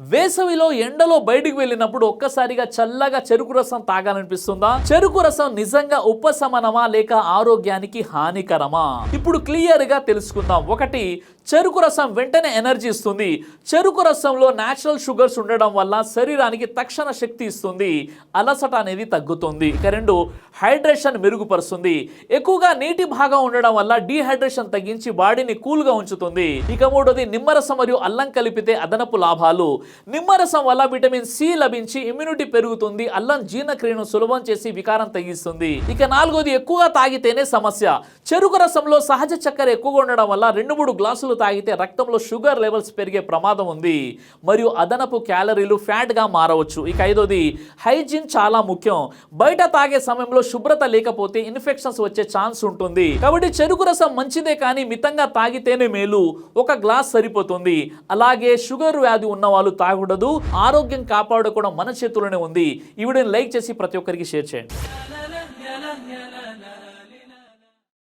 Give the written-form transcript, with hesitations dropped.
వేసవిలో ఎండలో బయటికి వెళ్ళినప్పుడు ఒక్కసారిగా చల్లగా చెరుకు రసం తాగాలనిపిస్తుందా? చెరుకు రసం నిజంగా ఉపశమనమా లేక ఆరోగ్యానికి హానికరమా? ఇప్పుడు క్లియర్ గా తెలుసుకుందాం. ఒకటి, చెరుకు రసం వెంటనే ఎనర్జీ ఇస్తుంది. చెరుకు రసంలో న్యాచురల్ షుగర్స్ ఉండడం వల్ల శరీరానికి తక్షణ శక్తి ఇస్తుంది, అలసట అనేది తగ్గుతుంది. ఇక రెండు, హైడ్రేషన్ మెరుగుపరుస్తుంది. ఎక్కువగా నీటి భాగం ఉండడం వల్ల డీహైడ్రేషన్ తగ్గించి బాడీని కూల్గా ఉంచుతుంది. ఇక మూడోది, నిమ్మరసం మరియు అల్లం కలిపితే అదనపు లాభాలు. నిమ్మరసం వల్ల విటమిన్ సి లభించి ఇమ్యూనిటీ పెరుగుతుంది. అల్లం జీర్ణక్రియను సులభం చేసి వికారం తగ్గిస్తుంది. ఇక నాలుగోది, ఎక్కువగా తాగితేనే సమస్య. చెరుకు రసంలో సహజ చక్కెర ఎక్కువగా ఉండడం వల్ల 2-3 గ్లాసులు తాగితే రక్తంలో షుగర్ లెవెల్స్ పెరిగే ప్రమాదం ఉంది మరియు అదనపు క్యాలరీలు ఫ్యాట్ గా మారవచ్చు. ఇక ఐదోది, హైజీన్ చాలా ముఖ్యం. బయట తాగే సమయంలో శుభ్రత లేకపోతే ఇన్ఫెక్షన్స్ వచ్చే ఛాన్స్ ఉంటుంది. కాబట్టి చెరుకు రసం మంచిదే, కానీ మితంగా తాగితేనే మేలు. ఒక గ్లాస్ సరిపోతుంది. అలాగే షుగర్ వ్యాధి ఉన్న వాళ్ళు తాగకూడదు. ఆరోగ్యం కాపాడుకోవడం మన చేతుల్లోనే ఉంది. ఈ వీడియోని లైక్ చేసి ప్రతి ఒక్కరికి షేర్ చేయండి.